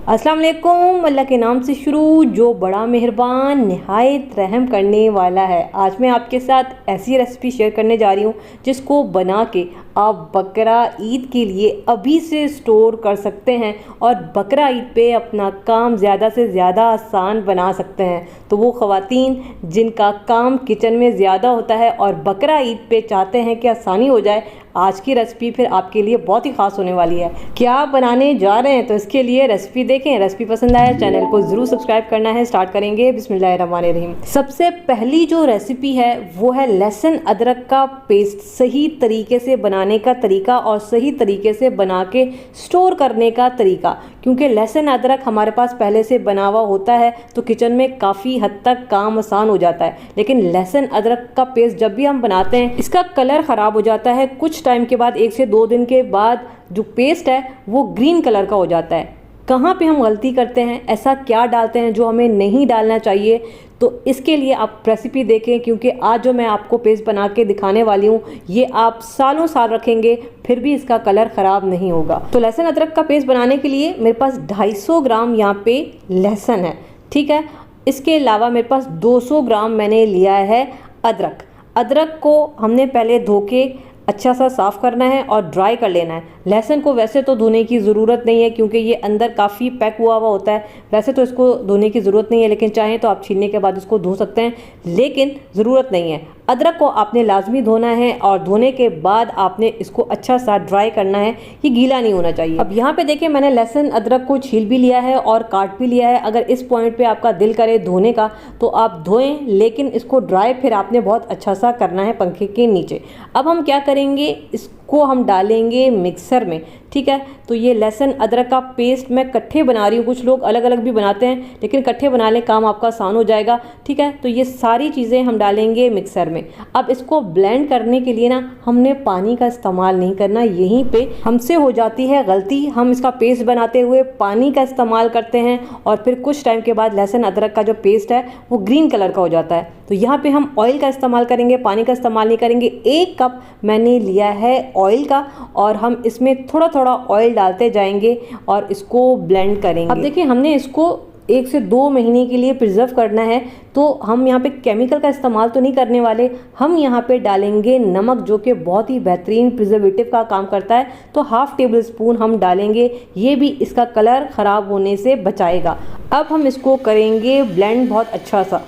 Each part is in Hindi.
अस्सलाम वालेकुम। अल्लाह के नाम से शुरू जो बड़ा मेहरबान नहायत रहम करने वाला है। आज मैं आपके साथ ऐसी रेसिपी शेयर करने जा रही हूँ जिसको बना के आप बकरा ईद के लिए अभी से स्टोर कर सकते हैं और बकरा ईद पे अपना काम ज़्यादा से ज़्यादा आसान बना सकते हैं। तो वो ख़वातीन जिनका काम किचन में ज़्यादा होता है और बकरा ईद पे चाहते हैं कि आसानी हो जाए, आज की रेसिपी फिर आपके लिए बहुत ही ख़ास होने वाली है। क्या बनाने जा रहे हैं तो इसके लिए रेसिपी देखें। रेसिपी पसंद आए चैनल को ज़रूर सब्सक्राइब करना है। स्टार्ट करेंगे बिस्मिल्लाहिर्रहमानिर्रहीम। सबसे पहली जो रेसिपी है वो है लहसुन अदरक का पेस्ट। सही तरीके से बनाने का तरीका और सही तरीके से बना के स्टोर करने का तरीका, क्योंकि लहसुन अदरक हमारे पास पहले से बना हुआ होता है तो किचन में काफ़ी हद तक काम आसान हो जाता है। लेकिन लहसुन अदरक का पेस्ट जब भी हम बनाते हैं इसका कलर ख़राब हो जाता है। कुछ टाइम के बाद 1 से 2 दिन के बाद जो पेस्ट है वो ग्रीन कलर का हो जाता है। कहाँ पे हम गलती करते हैं, ऐसा क्या डालते हैं जो हमें नहीं डालना चाहिए, तो इसके लिए आप रेसिपी देखें, क्योंकि आज जो मैं आपको पेस्ट बना के दिखाने वाली हूँ ये आप सालों साल रखेंगे फिर भी इसका कलर ख़राब नहीं होगा। तो लहसुन अदरक का पेस्ट बनाने के लिए मेरे पास 250 ग्राम यहाँ पे लहसुन है, ठीक है। इसके अलावा मेरे पास 200 ग्राम मैंने लिया है अदरक। अदरक को हमने पहले धो के अच्छा सा साफ़ करना है और ड्राई कर लेना है। लहसुन को वैसे तो धोने की ज़रूरत नहीं है क्योंकि ये अंदर काफ़ी पैक हुआ होता है, वैसे तो इसको धोने की ज़रूरत नहीं है, लेकिन चाहें तो आप छीलने के बाद इसको धो सकते हैं, लेकिन ज़रूरत नहीं है। अदरक को आपने लाजमी धोना है और धोने के बाद आपने इसको अच्छा सा ड्राई करना है, ये गीला नहीं होना चाहिए। अब यहाँ पे देखिए मैंने लहसुन अदरक को छील भी लिया है और काट भी लिया है। अगर इस पॉइंट पे आपका दिल करे धोने का तो आप धोएं, लेकिन इसको ड्राई फिर आपने बहुत अच्छा सा करना है पंखे के नीचे। अब हम क्या करेंगे, इसको हम डालेंगे मिक्सर में, ठीक है। तो ये लहसुन अदरक का पेस्ट मैं इकट्ठे बना रही हूँ, कुछ लोग अलग अलग भी बनाते हैं, लेकिन इकट्ठे बना लें काम आपका आसान हो जाएगा, ठीक है। तो ये सारी चीज़ें हम डालेंगे मिक्सर में। अब इसको ब्लेंड करने के लिए ना हमने पानी का इस्तेमाल नहीं करना। यहीं पे हमसे हो जाती है गलती, हम इसका पेस्ट बनाते हुए पानी का इस्तेमाल करते हैं और फिर कुछ टाइम के बाद लहसुन अदरक का जो पेस्ट है वो ग्रीन कलर का हो जाता है। तो यहाँ पे हम ऑयल का इस्तेमाल करेंगे, पानी का इस्तेमाल नहीं करेंगे। 1 कप मैंने लिया है ऑयल का और हम इसमें थोड़ा थोड़ा ऑयल डालते जाएंगे और इसको ब्लेंड करेंगे। अब देखिए हमने इसको 1 से 2 महीने के लिए प्रिजर्व करना है, तो हम यहाँ पे केमिकल का इस्तेमाल तो नहीं करने वाले। हम यहाँ पे डालेंगे नमक, जो कि बहुत ही बेहतरीन प्रिजर्वेटिव का काम करता है। तो हाफ टेबल स्पून हम डालेंगे, ये भी इसका कलर ख़राब होने से बचाएगा। अब हम इसको करेंगे ब्लेंड बहुत अच्छा सा।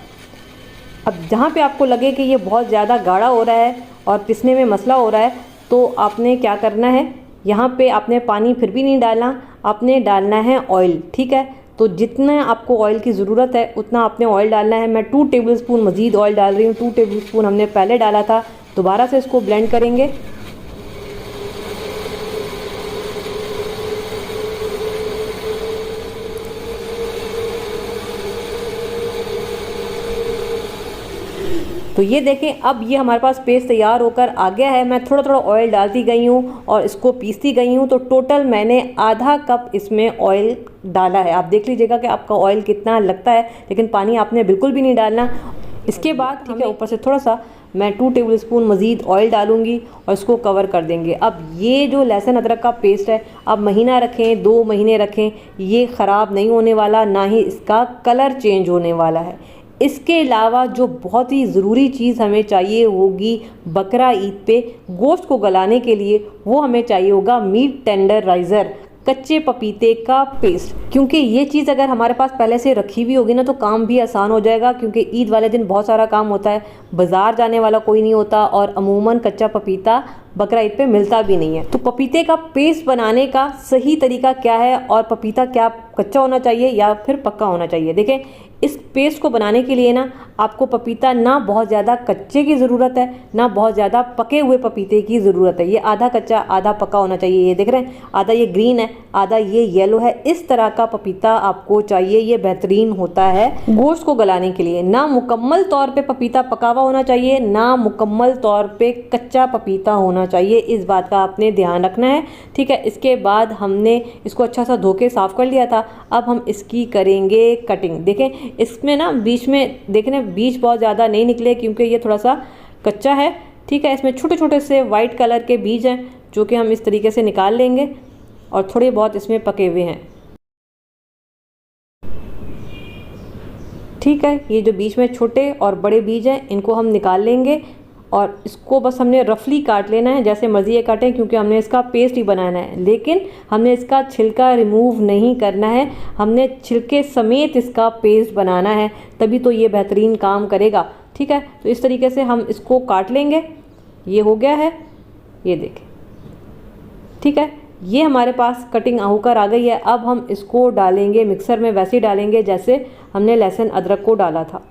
अब जहाँ पे आपको लगे कि ये बहुत ज़्यादा गाढ़ा हो रहा है और पिसने में मसला हो रहा है, तो आपने क्या करना है, यहाँ पे आपने पानी फिर भी नहीं डालना, आपने डालना है ऑयल, ठीक है। तो जितना आपको ऑयल की ज़रूरत है उतना आपने ऑयल डालना है। मैं 2 टेबल स्पून मज़ीद ऑयल डाल रही हूँ। 2 टेबल स्पून हमने पहले डाला था। दोबारा से इसको ब्लेंड करेंगे। तो ये देखें अब ये हमारे पास पेस्ट तैयार होकर आ गया है। मैं थोड़ा थोड़ा ऑयल डालती गई हूँ और इसको पीसती गई हूँ। तो टोटल मैंने आधा कप इसमें ऑयल डाला है। आप देख लीजिएगा कि आपका ऑयल कितना लगता है, लेकिन पानी आपने बिल्कुल भी नहीं डालना। इसके बाद ठीक है, ऊपर से थोड़ा सा मैं 2 टेबल स्पून मज़ीद ऑयल डालूंगी और इसको कवर कर देंगे। अब ये जो लहसुन अदरक का पेस्ट है, आप महीना रखें 2 महीने रखें, ये ख़राब नहीं होने वाला, ना ही इसका कलर चेंज होने वाला है। इसके अलावा जो बहुत ही ज़रूरी चीज़ हमें चाहिए होगी बकरा ईद पे गोश्त को गलाने के लिए, वो हमें चाहिए होगा मीट टेंडराइज़र, कच्चे पपीते का पेस्ट। क्योंकि ये चीज़ अगर हमारे पास पहले से रखी हुई होगी ना तो काम भी आसान हो जाएगा, क्योंकि ईद वाले दिन बहुत सारा काम होता है, बाज़ार जाने वाला कोई नहीं होता और अमूमन कच्चा पपीता बकरा ईद पे मिलता भी नहीं है। तो पपीते का पेस्ट बनाने का सही तरीका क्या है और पपीता क्या कच्चा होना चाहिए या फिर पक्का होना चाहिए, देखें। इस पेस्ट को बनाने के लिए ना आपको पपीता ना बहुत ज़्यादा कच्चे की ज़रूरत है, ना बहुत ज़्यादा पके हुए पपीते की ज़रूरत है। ये आधा कच्चा आधा पका होना चाहिए। ये देख रहे हैं, आधा ये ग्रीन है आधा ये येलो है। इस तरह का पपीता आपको चाहिए, ये बेहतरीन होता है गोश्त को गलाने के लिए। ना मुकम्मल तौर पे पपीता पका हुआ होना चाहिए, ना मुकम्मल तौर पे कच्चा पपीता होना चाहिए। इस बात का आपने ध्यान रखना है, ठीक है। इसके बाद हमने इसको अच्छा सा धो के साफ़ कर लिया था। अब हम इसकी करेंगे कटिंग। देखें इसमें ना बीच में देखने बीज बहुत ज़्यादा नहीं निकले क्योंकि ये थोड़ा सा कच्चा है, ठीक है। इसमें छोटे छोटे से वाइट कलर के बीज हैं जो कि हम इस तरीके से निकाल लेंगे और थोड़े बहुत इसमें पके हुए हैं। ठीक है, ये जो बीच में छोटे और बड़े बीज हैं इनको हम निकाल लेंगे और इसको बस हमने रफली काट लेना है, जैसे मर्जी ये काटें, क्योंकि हमने इसका पेस्ट ही बनाना है। लेकिन हमने इसका छिलका रिमूव नहीं करना है, हमने छिलके समेत इसका पेस्ट बनाना है, तभी तो ये बेहतरीन काम करेगा। ठीक है, तो इस तरीके से हम इसको काट लेंगे। ये हो गया है, ये देखें। ठीक है, ये हमारे पास कटिंग होकर आ गई है। अब हम इसको डालेंगे मिक्सर में, वैसे ही डालेंगे जैसे हमने लहसुन अदरक को डाला था।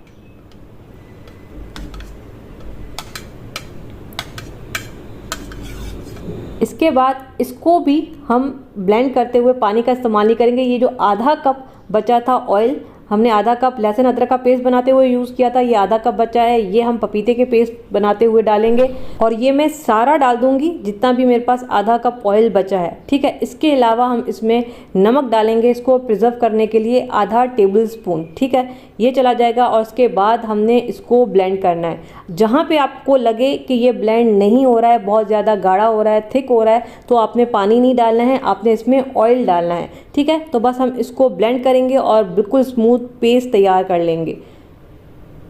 इसके बाद इसको भी हम ब्लेंड करते हुए पानी का इस्तेमाल नहीं करेंगे। ये जो आधा कप बचा था ऑयल, हमने आधा कप लहसुन अदरक का पेस्ट बनाते हुए यूज़ किया था, ये आधा कप बचा है, ये हम पपीते के पेस्ट बनाते हुए डालेंगे और ये मैं सारा डाल दूंगी जितना भी मेरे पास आधा कप ऑयल बचा है। ठीक है, इसके अलावा हम इसमें नमक डालेंगे, इसको प्रिजर्व करने के लिए आधा टेबल स्पून। ठीक है, ये चला जाएगा और उसके बाद हमने इसको ब्लेंड करना है। जहाँ पे आपको लगे कि ये ब्लेंड नहीं हो रहा है, बहुत ज़्यादा गाढ़ा हो रहा है, थिक हो रहा है, तो आपने पानी नहीं डालना है, आपने इसमें ऑयल डालना है। ठीक है, तो बस हम इसको ब्लेंड करेंगे और बिल्कुल स्मूथ पेस्ट तैयार कर लेंगे।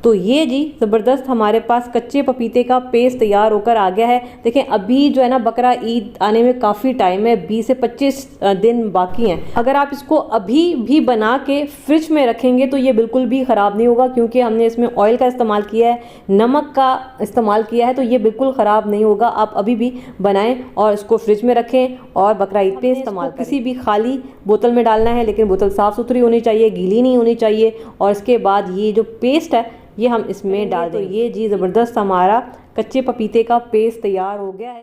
तो ये जी ज़बरदस्त हमारे पास कच्चे पपीते का पेस्ट तैयार होकर आ गया है। देखें, अभी जो है ना बकरा ईद आने में काफ़ी टाइम है, 20 से 25 दिन बाकी हैं। अगर आप इसको अभी भी बना के फ्रिज में रखेंगे तो ये बिल्कुल भी ख़राब नहीं होगा, क्योंकि हमने इसमें ऑयल का इस्तेमाल किया है, नमक का इस्तेमाल किया है, तो ये बिल्कुल ख़राब नहीं होगा। आप अभी भी बनाएं और इसको फ्रिज में रखें और बकरा ईद पे इस्तेमाल करें। किसी भी खाली बोतल में डालना है, लेकिन बोतल साफ़ सुथरी होनी चाहिए, गीली नहीं होनी चाहिए। और इसके बाद ये जो पेस्ट है ये हम इसमें डाल दें। तो ये जी ज़बरदस्त हमारा कच्चे पपीते का पेस्ट तैयार हो गया है।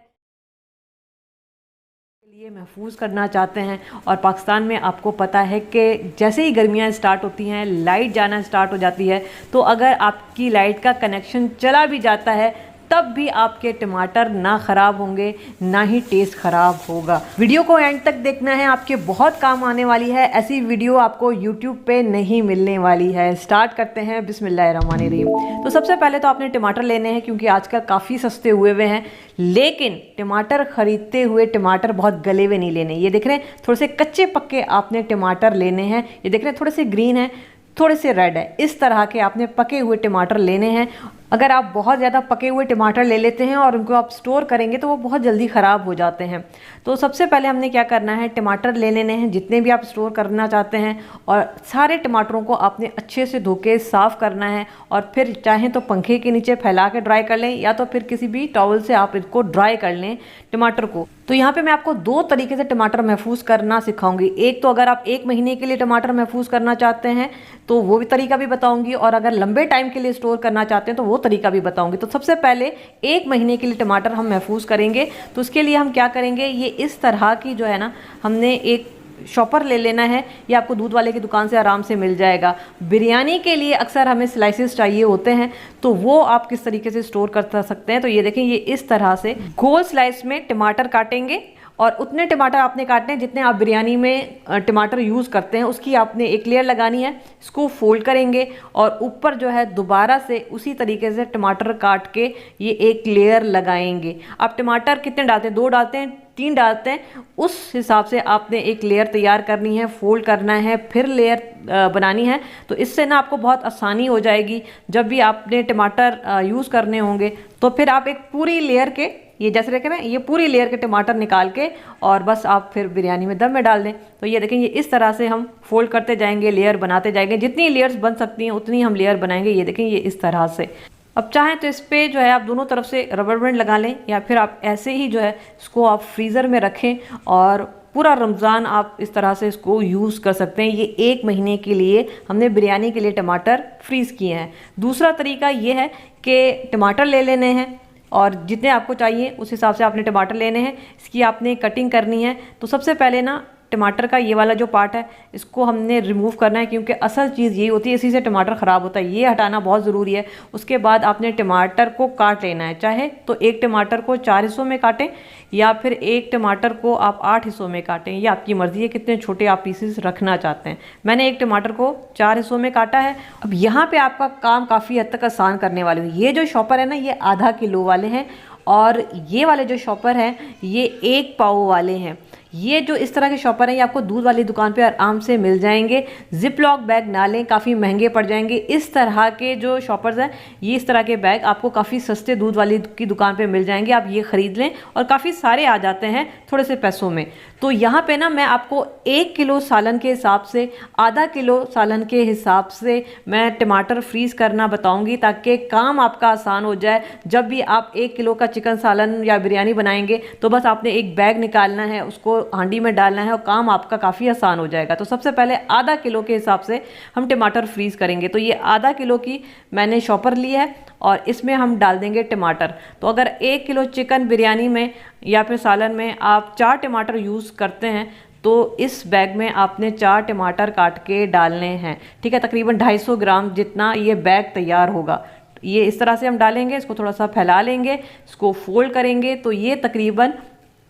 लिए महफूज करना चाहते हैं, और पाकिस्तान में आपको पता है कि जैसे ही गर्मियां स्टार्ट होती हैं लाइट जाना स्टार्ट हो जाती है, तो अगर आपकी लाइट का कनेक्शन चला भी जाता है तब भी आपके टमाटर ना ख़राब होंगे, ना ही टेस्ट ख़राब होगा। वीडियो को एंड तक देखना है, आपके बहुत काम आने वाली है। ऐसी वीडियो आपको यूट्यूब पे नहीं मिलने वाली है। स्टार्ट करते हैं, बिस्मिल्लाहिर्रहमानिर्रहीम। तो सबसे पहले तो आपने टमाटर लेने हैं, क्योंकि आजकल काफ़ी सस्ते हुए हुए हैं, लेकिन टमाटर ख़रीदते हुए टमाटर बहुत गले हुए नहीं लेने। ये देख रहे हैं, थोड़े से कच्चे पक्के आपने टमाटर लेने हैं। ये देख रहे हैं, थोड़े से ग्रीन है, थोड़े से रेड है, इस तरह के आपने पके हुए टमाटर लेने हैं। अगर आप बहुत ज़्यादा पके हुए टमाटर ले लेते हैं और उनको आप स्टोर करेंगे तो वो बहुत जल्दी ख़राब हो जाते हैं। तो सबसे पहले हमने क्या करना है, टमाटर ले लेने हैं जितने भी आप स्टोर करना चाहते हैं, और सारे टमाटरों को आपने अच्छे से धो के साफ़ करना है, और फिर चाहें तो पंखे के नीचे फैला के ड्राई कर लें, या तो फिर किसी भी टॉवल से आप इसको ड्राई कर लें टमाटर को। तो यहाँ पे मैं आपको दो तरीके से टमाटर महफूज करना सिखाऊंगी। एक तो अगर आप 1 महीने के लिए टमाटर महफूज करना चाहते हैं तो वो भी तरीका भी बताऊंगी, और अगर लंबे टाइम के लिए स्टोर करना चाहते हैं तो वो तरीका भी बताऊंगी। तो सबसे पहले 1 महीने के लिए टमाटर हम महफूज करेंगे। तो उसके लिए हम क्या करेंगे, ये इस तरह की जो है ना, हमने एक शॉपर ले लेना है। ये आपको दूध वाले की दुकान से आराम से मिल जाएगा। बिरयानी के लिए अक्सर हमें स्लाइसेस चाहिए होते हैं, तो वो आप किस तरीके से स्टोर कर सकते हैं। तो ये देखें, ये इस तरह से गोल स्लाइस में टमाटर काटेंगे, और उतने टमाटर आपने काटने हैं जितने आप बिरयानी में टमाटर यूज़ करते हैं, उसकी आपने एक लेयर लगानी है। इसको फोल्ड करेंगे और ऊपर जो है दोबारा से उसी तरीके से टमाटर काट के ये एक लेयर लगाएंगे। आप टमाटर कितने डालते हैं, 2 डालते हैं, 3 डालते हैं, उस हिसाब से आपने एक लेयर तैयार करनी है, फोल्ड करना है, फिर लेयर बनानी है। तो इससे ना आपको बहुत आसानी हो जाएगी। जब भी आपने टमाटर यूज़ करने होंगे तो फिर आप एक पूरी लेयर के, ये जैसे देखें ना, ये पूरी लेयर के टमाटर निकाल के और बस आप फिर बिरयानी में दम में डाल दें। तो ये देखें, ये इस तरह से हम फोल्ड करते जाएंगे, लेयर बनाते जाएंगे। जितनी लेयर्स बन सकती हैं उतनी हम लेयर बनाएंगे। ये देखें, ये इस तरह से। अब चाहें तो इस पर जो है आप दोनों तरफ से रबर बैंड लगा लें, या फिर आप ऐसे ही जो है इसको आप फ्रीज़र में रखें और पूरा रमज़ान आप इस तरह से इसको यूज़ कर सकते हैं। ये 1 महीने के लिए हमने बिरयानी के लिए टमाटर फ्रीज़ किए हैं। दूसरा तरीका ये है कि टमाटर ले लेने हैं, और जितने आपको चाहिए उस हिसाब से आपने टमाटर लेने हैं। इसकी आपने कटिंग करनी है। तो सबसे पहले ना टमाटर का ये वाला जो पार्ट है इसको हमने रिमूव करना है, क्योंकि असल चीज़ यही होती है, इसी से टमाटर ख़राब होता है। ये हटाना बहुत ज़रूरी है। उसके बाद आपने टमाटर को काट लेना है। चाहे तो एक टमाटर को 4 हिस्सों में काटें, या फिर एक टमाटर को आप 8 हिस्सों में काटें। ये आपकी मर्ज़ी है कितने छोटे आप पीसेस रखना चाहते हैं। मैंने एक टमाटर को 4 हिस्सों में काटा है। अब यहाँ पे आपका काम काफ़ी हद तक आसान करने वाली हूँ। ये जो शॉपर है ना, ये आधा किलो वाले हैं, और ये वाले जो शॉपर हैं ये 1 पाव वाले हैं। ये जो इस तरह के शॉपर हैं ये आपको दूध वाली दुकान पे आराम से मिल जाएंगे। जिप लॉक बैग ना लें, काफ़ी महंगे पड़ जाएंगे। इस तरह के जो शॉपर्स हैं ये इस तरह के बैग आपको काफ़ी सस्ते दूध वाली की दुकान पे मिल जाएंगे। आप ये ख़रीद लें और काफ़ी सारे आ जाते हैं थोड़े से पैसों में। तो यहाँ पे ना मैं आपको 1 किलो सालन के हिसाब से, आधा किलो सालन के हिसाब से मैं टमाटर फ्रीज़ करना बताऊँगी, ताकि काम आपका आसान हो जाए। जब भी आप 1 किलो का चिकन सालन या बिरयानी बनाएंगे तो बस आपने एक बैग निकालना है, उसको हांडी में डालना है और काम आपका काफ़ी आसान हो जाएगा। तो सबसे पहले आधा किलो के हिसाब से हम टमाटर फ्रीज़ करेंगे। तो ये आधा किलो की मैंने शॉपर ली है और इसमें हम डाल देंगे टमाटर। तो अगर 1 किलो चिकन बिरयानी में या फिर सालन में आप 4 टमाटर यूज़ करते हैं तो इस बैग में आपने 4 टमाटर काट के डालने हैं, ठीक है। तकरीबन 250 ग्राम जितना ये बैग तैयार होगा। ये इस तरह से हम डालेंगे, इसको थोड़ा सा फैला लेंगे, इसको फोल्ड करेंगे। तो ये तकरीबन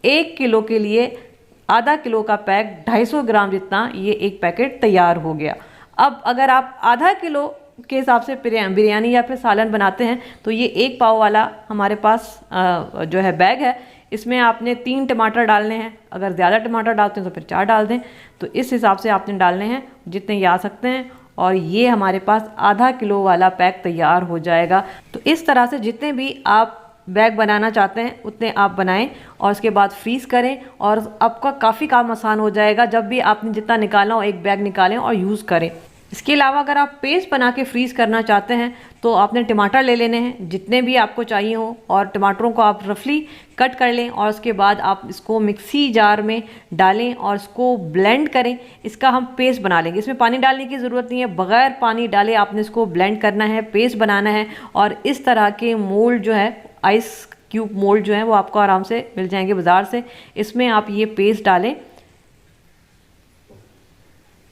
1 किलो के लिए आधा किलो का पैक 250 ग्राम जितना ये एक पैकेट तैयार हो गया। अब अगर आप आधा किलो के हिसाब से बिरयानी या फिर सालन बनाते हैं तो ये 1 पाव वाला हमारे पास जो है बैग है, इसमें आपने 3 टमाटर डालने हैं। अगर ज़्यादा टमाटर डालते हैं तो फिर 4 डाल दें। तो इस हिसाब से आपने डालने हैं जितने ये आ सकते हैं और ये हमारे पास आधा किलो वाला पैक तैयार हो जाएगा। तो इस तरह से जितने भी आप बैग बनाना चाहते हैं उतने आप बनाएं और उसके बाद फ्रीज़ करें और आपका काफ़ी काम आसान हो जाएगा। जब भी आपने जितना निकालना हो एक बैग निकालें और यूज़ करें। इसके अलावा अगर आप पेस्ट बना के फ्रीज़ करना चाहते हैं तो आपने टमाटर ले लेने हैं जितने भी आपको चाहिए हो और टमाटरों को आप रफली कट कर लें और उसके बाद आप इसको मिक्सी जार में डालें और इसको ब्लेंड करें। इसका हम पेस्ट बना लेंगे, इसमें पानी डालने की ज़रूरत नहीं है, बग़ैर पानी डाले आपने इसको ब्लेंड करना है, पेस्ट बनाना है। और इस तरह के मोल्ड जो है, आइस क्यूब मोल्ड जो है वो आपको आराम से मिल जाएंगे बाज़ार से। इसमें आप ये पेस्ट डालें,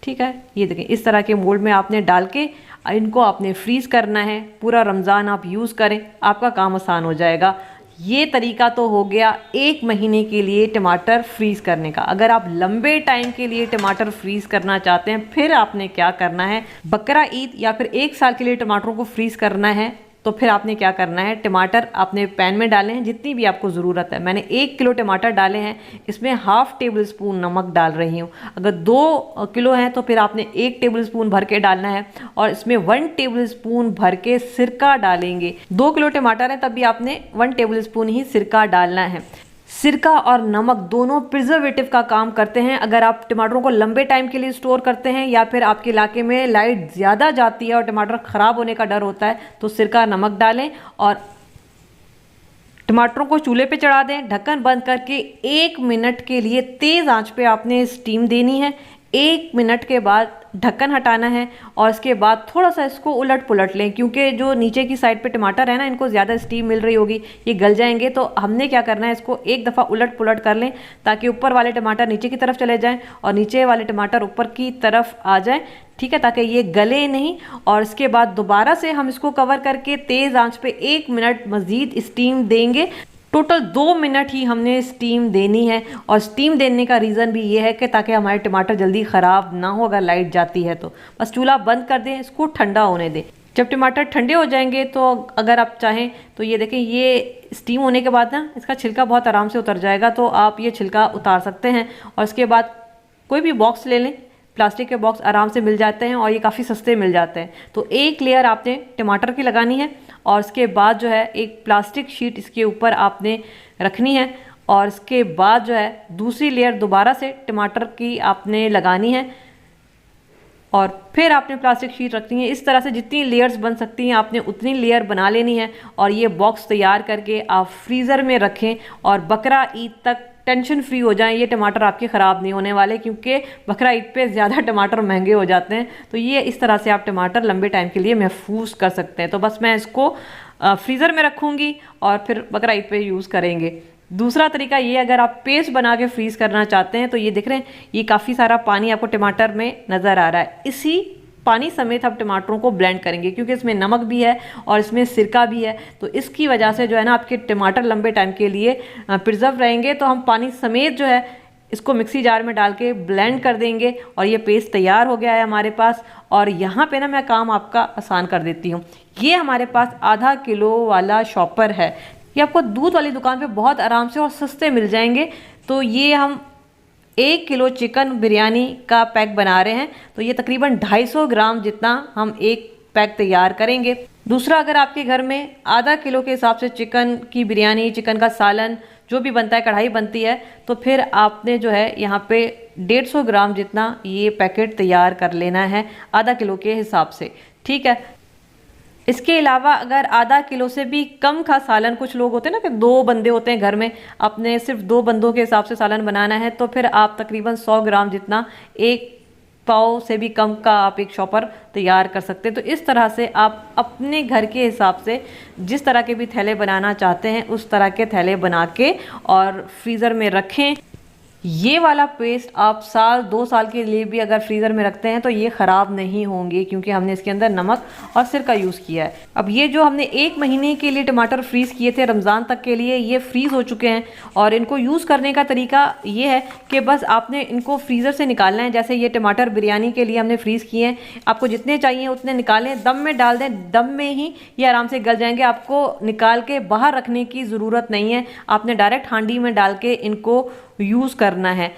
ठीक है। ये देखें इस तरह के मोल्ड में आपने डाल के इनको आपने फ्रीज़ करना है। पूरा रमज़ान आप यूज़ करें, आपका काम आसान हो जाएगा। ये तरीका तो हो गया 1 महीने के लिए टमाटर फ्रीज़ करने का। अगर आप लंबे टाइम के लिए टमाटर फ्रीज़ करना चाहते हैं फिर आपने क्या करना है, बकरा ईद या फिर 1 साल के लिए टमाटरों को फ्रीज़ करना है तो फिर आपने क्या करना है, टमाटर आपने पैन में डाले हैं जितनी भी आपको ज़रूरत है। मैंने 1 किलो टमाटर डाले हैं, इसमें ½ टेबल स्पून नमक डाल रही हूँ। अगर 2 किलो हैं तो फिर आपने 1 टेबल स्पून भर के डालना है और इसमें 1 टेबल स्पून भर के सिरका डालेंगे। 2 किलो टमाटर हैं तब भी आपने 1 टेबल स्पून ही सिरका डालना है। सिरका और नमक दोनों प्रिजर्वेटिव का काम करते हैं। अगर आप टमाटरों को लंबे टाइम के लिए स्टोर करते हैं या फिर आपके इलाके में लाइट ज़्यादा जाती है और टमाटर ख़राब होने का डर होता है तो सिरका नमक डालें और टमाटरों को चूल्हे पे चढ़ा दें। ढक्कन बंद करके 1 मिनट के लिए तेज़ आंच पे आपने स्टीम देनी है। 1 मिनट के बाद ढक्कन हटाना है और इसके बाद थोड़ा सा इसको उलट पुलट लें, क्योंकि जो नीचे की साइड पे टमाटर है ना, इनको ज़्यादा स्टीम मिल रही होगी, ये गल जाएंगे। तो हमने क्या करना है, इसको एक दफ़ा उलट पुलट कर लें ताकि ऊपर वाले टमाटर नीचे की तरफ चले जाएं और नीचे वाले टमाटर ऊपर की तरफ आ जाएं, ठीक है, ताकि ये गले नहीं। और इसके बाद दोबारा से हम इसको कवर करके तेज़ आंच पे 1 मिनट मज़ीद स्टीम देंगे। टोटल 2 मिनट ही हमने स्टीम देनी है और स्टीम देने का रीज़न भी ये है कि ताकि हमारे टमाटर जल्दी ख़राब ना हो अगर लाइट जाती है तो। बस चूल्हा बंद कर दें, इसको ठंडा होने दें। जब टमाटर ठंडे हो जाएंगे तो अगर आप चाहें तो ये देखें, ये स्टीम होने के बाद ना इसका छिलका बहुत आराम से उतर जाएगा, तो आप ये छिलका उतार सकते हैं। और इसके बाद कोई भी बॉक्स ले लें, प्लास्टिक के बॉक्स आराम से मिल जाते हैं और ये काफ़ी सस्ते मिल जाते हैं। तो एक लेयर आपने टमाटर की लगानी है और इसके बाद जो है एक प्लास्टिक शीट इसके ऊपर आपने रखनी है और इसके बाद जो है दूसरी लेयर दोबारा से टमाटर की आपने लगानी है और फिर आपने प्लास्टिक शीट रखनी है। इस तरह से जितनी लेयर्स बन सकती हैं आपने उतनी लेयर बना लेनी है और ये बॉक्स तैयार करके आप फ्रीज़र में रखें और बकरा ईद तक टेंशन फ्री हो जाएं। ये टमाटर आपके ख़राब नहीं होने वाले, क्योंकि बकरा ईद पे ज़्यादा टमाटर महंगे हो जाते हैं। तो ये इस तरह से आप टमाटर लंबे टाइम के लिए महफूज कर सकते हैं। तो बस मैं इसको फ्रीज़र में रखूँगी और फिर बकरा ईद पे यूज़ करेंगे। दूसरा तरीका ये, अगर आप पेस्ट बना के फ्रीज़ करना चाहते हैं तो ये देख रहे हैं, ये काफ़ी सारा पानी आपको टमाटर में नज़र आ रहा है। इसी पानी समेत हम टमाटरों को ब्लेंड करेंगे, क्योंकि इसमें नमक भी है और इसमें सिरका भी है। तो इसकी वजह से जो है ना आपके टमाटर लंबे टाइम के लिए प्रिजर्व रहेंगे। तो हम पानी समेत जो है इसको मिक्सी जार में डाल के ब्लेंड कर देंगे और ये पेस्ट तैयार हो गया है हमारे पास। और यहाँ पे ना मैं काम आपका आसान कर देती हूँ। ये हमारे पास आधा किलो वाला शॉपर है, ये आपको दूध वाली दुकान पे बहुत आराम से और सस्ते मिल जाएंगे। तो ये हम 1 किलो चिकन बिरयानी का पैक बना रहे हैं, तो ये तकरीबन 250 ग्राम जितना हम एक पैक तैयार करेंगे। दूसरा, अगर आपके घर में आधा किलो के हिसाब से चिकन की बिरयानी, चिकन का सालन जो भी बनता है, कढ़ाई बनती है, तो फिर आपने जो है यहाँ पे 150 ग्राम जितना ये पैकेट तैयार कर लेना है आधा किलो के हिसाब से, ठीक है। इसके अलावा अगर आधा किलो से भी कम का सालन, कुछ लोग होते हैं ना कि 2 बंदे होते हैं घर में, अपने सिर्फ 2 बंदों के हिसाब से सालन बनाना है, तो फिर आप तकरीबन 100 ग्राम जितना, 1 पाव से भी कम का आप एक शॉपर तैयार कर सकते हैं। तो इस तरह से आप अपने घर के हिसाब से जिस तरह के भी थैले बनाना चाहते हैं उस तरह के थैले बना के और फ्रीज़र में रखें। ये वाला पेस्ट आप साल 2 साल के लिए भी अगर फ्रीज़र में रखते हैं तो ये ख़राब नहीं होंगे, क्योंकि हमने इसके अंदर नमक और सिरका यूज़ किया है। अब ये जो हमने 1 महीने के लिए टमाटर फ्रीज़ किए थे रमज़ान तक के लिए, ये फ्रीज़ हो चुके हैं। और इनको यूज़ करने का तरीका ये है कि बस आपने इनको फ्रीज़र से निकालना है। जैसे ये टमाटर बिरयानी के लिए हमने फ्रीज़ किए हैं, आपको जितने चाहिए उतने निकालें, दम में डाल दें, दम में ही ये आराम से गल जाएंगे। आपको निकाल के बाहर रखने की ज़रूरत नहीं है, आपने डायरेक्ट हांडी में डाल के इनको यूज़ करना है।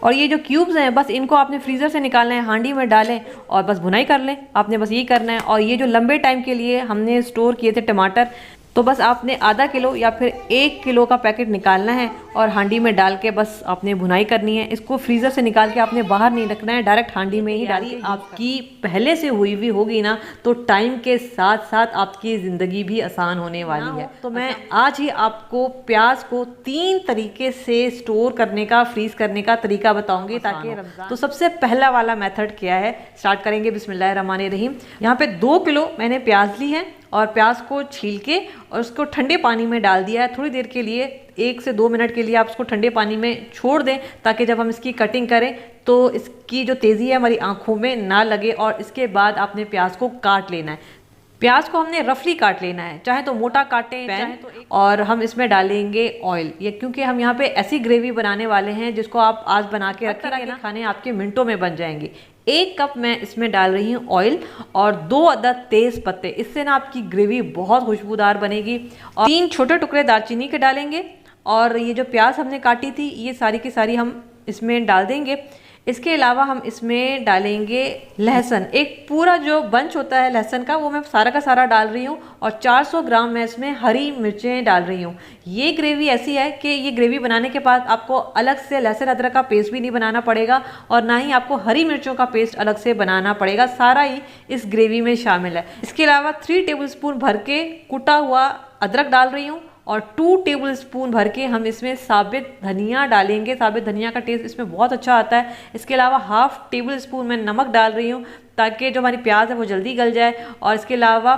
और ये जो क्यूब्स हैं बस इनको आपने फ्रीज़र से निकालना है, हांडी में डालें और बस भुनाई कर लें, आपने बस यही करना है। और ये जो लंबे टाइम के लिए हमने स्टोर किए थे टमाटर, तो बस आपने आधा किलो या फिर 1 किलो का पैकेट निकालना है और हांडी में डाल के बस आपने भुनाई करनी है। इसको फ्रीज़र से निकाल के आपने बाहर नहीं रखना है, डायरेक्ट हांडी में ही डाली। आपकी पहले से हुई भी होगी ना, तो टाइम के साथ साथ आपकी ज़िंदगी भी आसान होने वाली है। तो मैं आज ही आपको प्याज को 3 तरीके से स्टोर करने का, फ्रीज़ करने का तरीका बताऊंगी ताकि तो सबसे पहला वाला मेथड क्या है, स्टार्ट करेंगे। बिस्मिल्लाहिर्रहमानिर्रहीम। यहाँ पे 2 किलो मैंने प्याज ली है और प्याज को छील के और उसको ठंडे पानी में डाल दिया है। थोड़ी देर के लिए, 1 से 2 मिनट के लिए आप उसको ठंडे पानी में छोड़ दें, ताकि जब हम इसकी कटिंग करें तो इसकी जो तेज़ी है हमारी आंखों में ना लगे। और इसके बाद आपने प्याज को काट लेना है। प्याज को हमने रफली काट लेना है, चाहे तो मोटा काटें, चाहे तो और हम इसमें डालेंगे ऑयल, ये क्योंकि हम यहाँ पे ऐसी ग्रेवी बनाने वाले हैं जिसको आप आज बना के रखेंगे ना, खाने आपके मिनटों में बन जाएंगे। 1 कप मैं इसमें डाल रही हूँ ऑयल और 2 अदद तेज पत्ते, इससे ना आपकी ग्रेवी बहुत खुशबूदार बनेगी। और 3 छोटे टुकड़े दालचीनी के डालेंगे और ये जो प्याज हमने काटी थी ये सारी की सारी हम इसमें डाल देंगे। इसके अलावा हम इसमें डालेंगे लहसुन, एक पूरा जो बंच होता है लहसुन का, वो मैं सारा का सारा डाल रही हूँ। और 400 ग्राम मैं इसमें हरी मिर्चें डाल रही हूँ। ये ग्रेवी ऐसी है कि ये ग्रेवी बनाने के बाद आपको अलग से लहसुन अदरक का पेस्ट भी नहीं बनाना पड़ेगा और ना ही आपको हरी मिर्चों का पेस्ट अलग से बनाना पड़ेगा, सारा ही इस ग्रेवी में शामिल है। इसके अलावा 3 टेबलस्पून भर के कुटा हुआ अदरक डाल रही हूँ और 2 टेबलस्पून भर के हम इसमें साबित धनिया डालेंगे। साबित धनिया का टेस्ट इसमें बहुत अच्छा आता है। इसके अलावा 1/2 टेबलस्पून मैं नमक डाल रही हूँ ताकि जो हमारी प्याज है वो जल्दी गल जाए। और इसके अलावा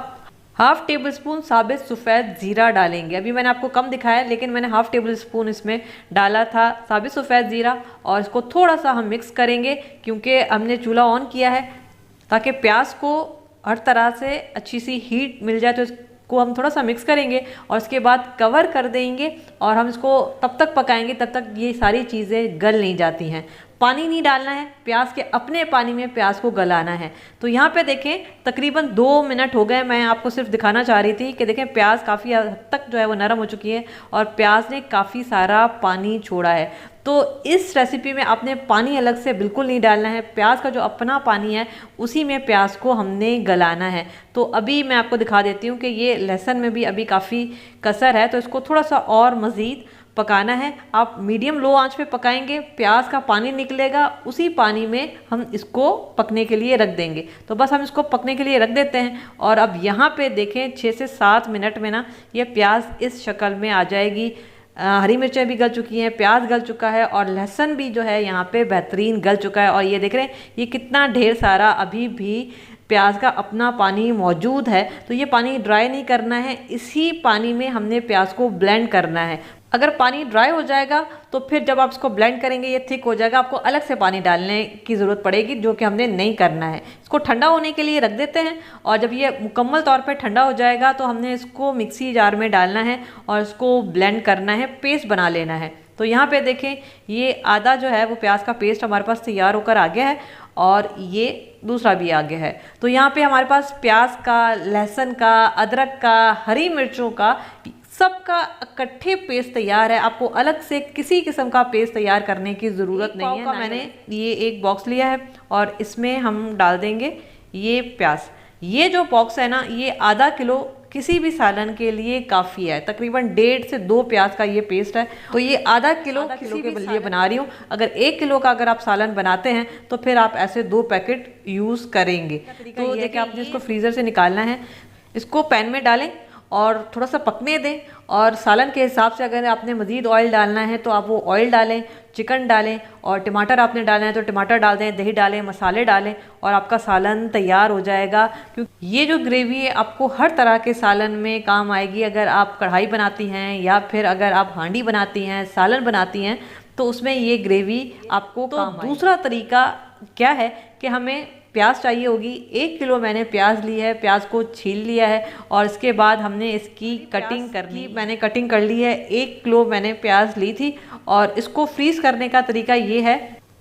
1/2 टेबलस्पून साबित सफ़ेद ज़ीरा डालेंगे। अभी मैंने आपको कम दिखाया है, लेकिन मैंने 1/2 टेबलस्पून इसमें डाला था साबित सफ़ेद ज़ीरा। और इसको थोड़ा सा हम मिक्स करेंगे क्योंकि हमने चूल्हा ऑन किया है ताकि प्याज को हर तरह से अच्छी सी हीट मिल जाए। तो को हम थोड़ा सा मिक्स करेंगे और उसके बाद कवर कर देंगे और हम इसको तब तक पकाएंगे तब तक ये सारी चीज़ें गल नहीं जाती हैं। पानी नहीं डालना है, प्याज के अपने पानी में प्याज को गलाना है। तो यहाँ पे देखें तकरीबन 2 मिनट हो गए। मैं आपको सिर्फ दिखाना चाह रही थी कि देखें प्याज काफ़ी हद तक जो है वो नरम हो चुकी है और प्याज ने काफ़ी सारा पानी छोड़ा है। तो इस रेसिपी में आपने पानी अलग से बिल्कुल नहीं डालना है, प्याज का जो अपना पानी है उसी में प्याज को हमने गलाना है। तो अभी मैं आपको दिखा देती हूँ कि ये लहसुन में भी अभी काफ़ी कसर है, तो इसको थोड़ा सा और मज़ीद पकाना है। आप मीडियम लो आंच पे पकाएंगे, प्याज का पानी निकलेगा, उसी पानी में हम इसको पकने के लिए रख देंगे। तो बस हम इसको पकने के लिए रख देते हैं। और अब यहाँ पे देखें 6 से 7 मिनट में ना ये प्याज इस शक्ल में आ जाएगी। हरी मिर्चें भी गल चुकी हैं, प्याज गल चुका है और लहसुन भी जो है यहाँ पे बेहतरीन गल चुका है। और ये देख रहे हैं ये कितना ढेर सारा अभी भी प्याज का अपना पानी मौजूद है। तो ये पानी ड्राई नहीं करना है, इसी पानी में हमने प्याज को ब्लेंड करना है। अगर पानी ड्राई हो जाएगा तो फिर जब आप इसको ब्लेंड करेंगे ये थिक हो जाएगा, आपको अलग से पानी डालने की ज़रूरत पड़ेगी, जो कि हमने नहीं करना है। इसको ठंडा होने के लिए रख देते हैं और जब ये मुकम्मल तौर पे ठंडा हो जाएगा तो हमने इसको मिक्सी जार में डालना है और इसको ब्लेंड करना है, पेस्ट बना लेना है। तो यहाँ पे देखें ये आधा जो है वो प्याज का पेस्ट हमारे पास तैयार होकर आ गया है और ये दूसरा भी आ गया है। तो यहाँ पे हमारे पास प्याज का, लहसुन का, अदरक का, हरी मिर्चों का सबका इकट्ठे पेस्ट तैयार है। आपको अलग से किसी किस्म का पेस्ट तैयार करने की ज़रूरत नहीं है। मैंने ये एक बॉक्स लिया है और इसमें हम डाल देंगे ये प्याज। ये जो बॉक्स है ना, ये आधा किलो किसी भी सालन के लिए काफ़ी है। तकरीबन 1.5 से 2 प्याज का ये पेस्ट है। तो ये आधा किलो किसी के लिए बना रही हूँ। अगर 1 किलो का अगर आप सालन बनाते हैं तो फिर आप ऐसे 2 पैकेट यूज़ करेंगे। तो देखिए, आपने इसको फ्रीज़र से निकालना है। इसको पैन में डालें और थोड़ा सा पकने दें, और सालन के हिसाब से अगर आपने मज़ीद ऑयल डालना है तो आप वो ऑयल डालें, चिकन डालें, और टमाटर आपने डालना है तो टमाटर डाल दें, दही डालें, मसाले डालें, और आपका सालन तैयार हो जाएगा। क्योंकि ये जो ग्रेवी है आपको हर तरह के सालन में काम आएगी। अगर आप कढ़ाई बनाती हैं या फिर अगर आप हांडी बनाती हैं, सालन बनाती हैं, तो उसमें ये ग्रेवी आपको काम आएगी। दूसरा तरीका क्या है कि हमें प्याज चाहिए होगी। 1 किलो मैंने प्याज ली है, प्याज को छील लिया है और इसके बाद हमने इसकी कटिंग करनी। मैंने कटिंग कर ली है। 1 किलो मैंने प्याज ली थी और इसको फ्रीज़ करने का तरीका ये है।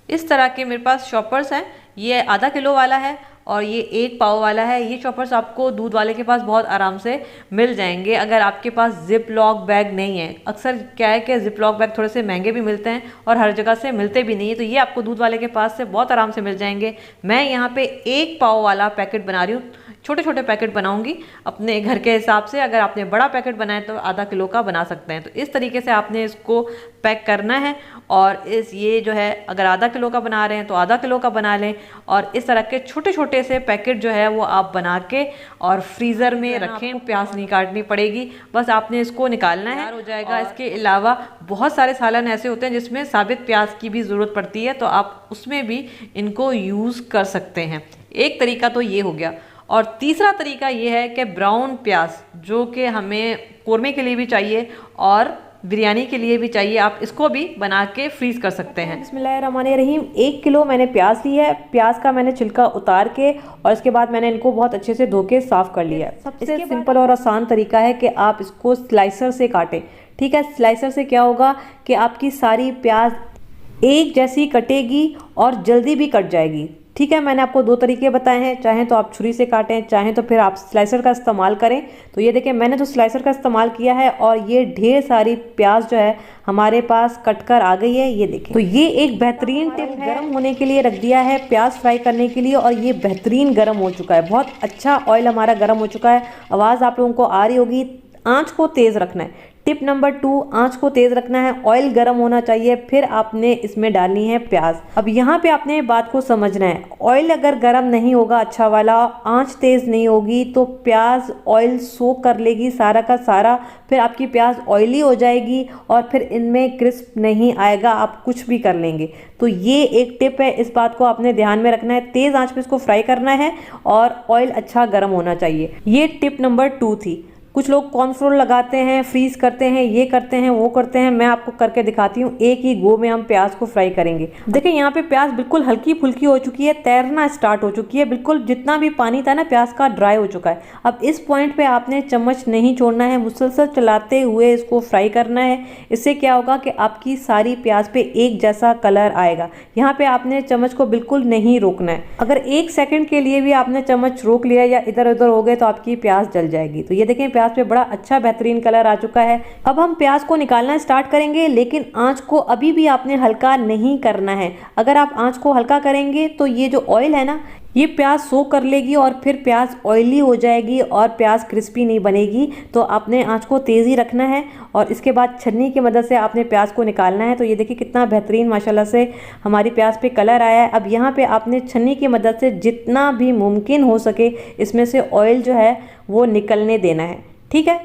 इस तरह के मेरे पास चॉपर्स हैं। ये आधा किलो वाला है और ये 1 पाव वाला है। ये चॉपर्स आपको दूध वाले के पास बहुत आराम से मिल जाएंगे अगर आपके पास जिप लॉक बैग नहीं है। अक्सर क्या है कि जिप लॉक बैग थोड़े से महंगे भी मिलते हैं और हर जगह से मिलते भी नहीं है, तो ये आपको दूध वाले के पास से बहुत आराम से मिल जाएंगे। मैं यहाँ पे 1 पाव वाला पैकेट बना रही हूँ। छोटे छोटे पैकेट बनाऊंगी अपने घर के हिसाब से। अगर आपने बड़ा पैकेट बनाया तो आधा किलो का बना सकते हैं। तो इस तरीके से आपने इसको पैक करना है। और ये जो है, अगर आधा किलो का बना रहे हैं तो आधा किलो का बना लें, और इस तरह के छोटे छोटे से पैकेट जो है वो आप बना के और फ्रीज़र में रखें। प्याज नहीं काटनी पड़ेगी, बस आपने इसको निकालना है, हो जाएगा। इसके अलावा बहुत सारे सालन ऐसे होते हैं जिसमें साबित प्याज की भी ज़रूरत पड़ती है, तो आप उसमें भी इनको यूज़ कर सकते हैं। एक तरीका तो ये हो गया। और तीसरा तरीका ये है कि ब्राउन प्याज, जो कि हमें कोरमे के लिए भी चाहिए और बिरयानी के लिए भी चाहिए, आप इसको भी बना के फ्रीज कर सकते हैं। बिस्मिल्लाहिर्रहमानिर्रहीम। 1 किलो मैंने प्याज ली है। प्याज का मैंने छिलका उतार के और इसके बाद मैंने इनको बहुत अच्छे से धो के साफ कर लिया है। सबसे सिंपल और आसान तरीका है कि आप इसको स्लाइसर से काटें। ठीक है, स्लाइसर से क्या होगा कि आपकी सारी प्याज एक जैसी कटेगी और जल्दी भी कट जाएगी। ठीक है, मैंने आपको 2 तरीके बताए हैं। चाहें तो आप छुरी से काटें, चाहें तो फिर आप स्लाइसर का इस्तेमाल करें। तो ये देखें, मैंने तो स्लाइसर का इस्तेमाल किया है और ये ढेर सारी प्याज जो है हमारे पास कटकर आ गई है। ये देखें, तो ये एक बेहतरीन टिप है। गर्म होने के लिए रख दिया है प्याज फ्राई करने के लिए, और ये बेहतरीन गर्म हो चुका है। बहुत अच्छा ऑयल हमारा गर्म हो चुका है। आवाज़ आप लोगों को आ रही होगी। आँच को तेज़ रखना है। टिप नंबर 2, आंच को तेज़ रखना है। ऑयल गर्म होना चाहिए, फिर आपने इसमें डालनी है प्याज। अब यहाँ पे आपने बात को समझना है। ऑयल अगर गर्म नहीं होगा अच्छा वाला, आंच तेज़ नहीं होगी, तो प्याज ऑयल सोक कर लेगी सारा का सारा। फिर आपकी प्याज ऑयली हो जाएगी और फिर इनमें क्रिस्प नहीं आएगा, आप कुछ भी कर लेंगे। तो ये एक टिप है, इस बात को आपने ध्यान में रखना है। तेज़ आंच पे इसको फ्राई करना है और ऑयल अच्छा गर्म होना चाहिए। ये टिप नंबर 2 थी। कुछ लोग कॉर्नफ्लोर लगाते हैं, फ्रीज करते हैं, ये करते हैं, वो करते हैं। मैं आपको करके दिखाती हूँ। एक ही गो में हम प्याज को फ्राई करेंगे। देखिए, यहाँ पे प्याज बिल्कुल हल्की फुल्की हो चुकी है, तैरना स्टार्ट हो चुकी है। बिल्कुल जितना भी पानी था ना प्याज का, ड्राई हो चुका है। अब इस पॉइंट पे आपने चम्मच नहीं छोड़ना है, मुसलसल चलाते हुए इसको फ्राई करना है। इससे क्या होगा कि आपकी सारी प्याज पे एक जैसा कलर आएगा। यहाँ पे आपने चम्मच को बिल्कुल नहीं रोकना है। अगर 1 सेकंड के लिए भी आपने चम्मच रोक लिया या इधर उधर हो गए तो आपकी प्याज जल जाएगी। तो ये देखें, प्याज पे बड़ा अच्छा बेहतरीन कलर आ चुका है। अब हम प्याज को निकालना स्टार्ट करेंगे, लेकिन आंच को अभी भी आपने हल्का नहीं करना है। अगर आप आंच को हल्का करेंगे तो ये जो ऑयल है ना, ये प्याज सोक कर लेगी और फिर प्याज ऑयली हो जाएगी और प्याज क्रिस्पी नहीं बनेगी। तो आपने आंच को तेज़ ही रखना है और इसके बाद छन्नी की मदद से आपने प्याज को निकालना है। तो ये देखिए कितना बेहतरीन माशाल्लाह से हमारी प्याज पे कलर आया है। अब यहाँ पे आपने छन्नी की मदद से जितना भी मुमकिन हो सके इसमें से ऑयल जो है वो निकलने देना है। ठीक है,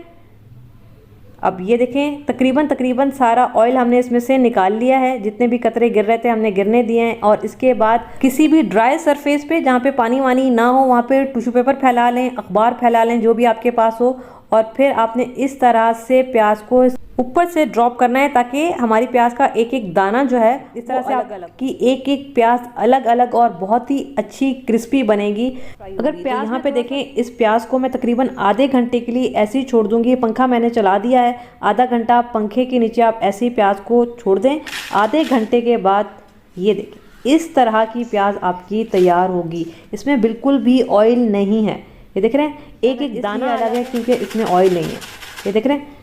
अब ये देखें तकरीबन सारा ऑयल हमने इसमें से निकाल लिया है। जितने भी कतरे गिर रहे थे हमने गिरने दिए हैं। और इसके बाद किसी भी ड्राई सरफेस पे जहाँ पे पानी वानी ना हो वहाँ पे टिश्यू पेपर फैला लें, अखबार फैला लें, जो भी आपके पास हो। और फिर आपने इस तरह से प्याज को ऊपर से ड्रॉप करना है ताकि हमारी प्याज का एक एक दाना जो है इस तरह से आपकी एक एक प्याज अलग अलग और बहुत ही अच्छी क्रिस्पी बनेगी। अगर प्याज यहाँ पे देखें, इस प्याज को मैं तकरीबन आधे घंटे के लिए ऐसे ही छोड़ दूंगी। पंखा मैंने चला दिया है, आधा घंटा पंखे के नीचे आप ऐसे ही प्याज को छोड़ दें। आधे घंटे के बाद ये देखें, इस तरह की प्याज आपकी तैयार होगी। इसमें बिल्कुल भी ऑयल नहीं है। ये देख रहे हैं, एक एक दाना अलग है क्योंकि इसमें ऑयल नहीं है। ये देख रहे हैं,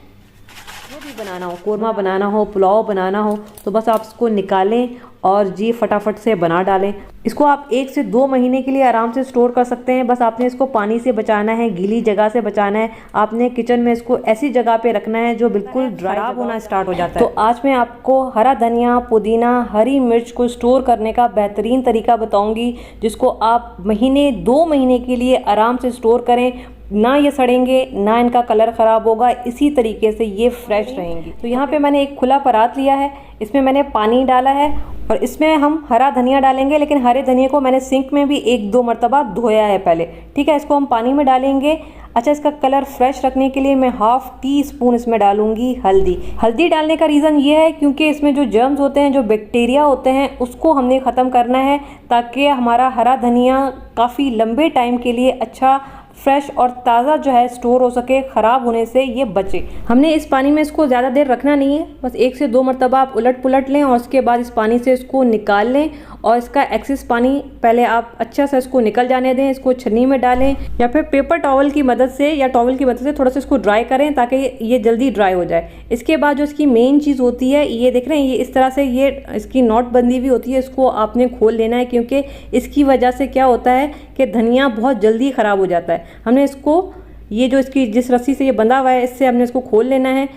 बनाना हो, कोरमा बनाना हो, पुलाव बनाना हो, तो बस आप इसको निकालें और जी फटाफट से बना डालें। इसको आप 1 से 2 महीने के लिए आराम से स्टोर कर सकते हैं। बस आपने इसको पानी से बचाना है, गीली जगह से बचाना है। आपने किचन में इसको ऐसी जगह पे रखना है जो बिल्कुल खराब होना स्टार्ट हो जाता है। तो आज मैं आपको हरा धनिया, पुदीना, हरी मिर्च को स्टोर करने का बेहतरीन तरीका बताऊंगी, जिसको आप 2 महीने के लिए आराम से स्टोर करें। ना ये सड़ेंगे, ना इनका कलर ख़राब होगा, इसी तरीके से ये फ्रेश रहेंगी। तो यहाँ पे मैंने एक खुला परात लिया है, इसमें मैंने पानी डाला है और इसमें हम हरा धनिया डालेंगे। लेकिन हरे धनिया को मैंने सिंक में भी 1-2 मरतबा धोया है पहले, ठीक है। इसको हम पानी में डालेंगे। अच्छा, इसका कलर फ्रेश रखने के लिए मैं 1/2 टीस्पून इसमें डालूंगी हल्दी। हल्दी डालने का रीज़न ये है क्योंकि इसमें जो जर्म्स होते हैं, जो बैक्टीरिया होते हैं, उसको हमने ख़त्म करना है ताकि हमारा हरा धनिया काफ़ी लंबे टाइम के लिए अच्छा फ्रेश और ताज़ा जो है स्टोर हो सके, ख़राब होने से ये बचे। हमने इस पानी में इसको ज़्यादा देर रखना नहीं है, बस 1 से 2 मरतबा आप उलट पुलट लें और उसके बाद इस पानी से इसको निकाल लें और इसका एक्सेस पानी पहले आप अच्छा सा इसको निकल जाने दें। इसको छन्नी में डालें या फिर पेपर टॉवल की मदद से या टॉवल की मदद से थोड़ा सा इसको ड्राई करें ताकि ये जल्दी ड्राई हो जाए। इसके बाद जो इसकी मेन चीज़ होती है, ये देख रहे हैं, ये इस तरह से ये इसकी नॉट बंदी हुई होती है, इसको आपने खोल लेना है क्योंकि इसकी वजह से क्या होता है कि धनिया बहुत जल्दी ख़राब हो जाता है। हमने इसको, ये जो इसकी जिस रस्सी से ये बंधा हुआ है, इससे हमने इसको खोल लेना है।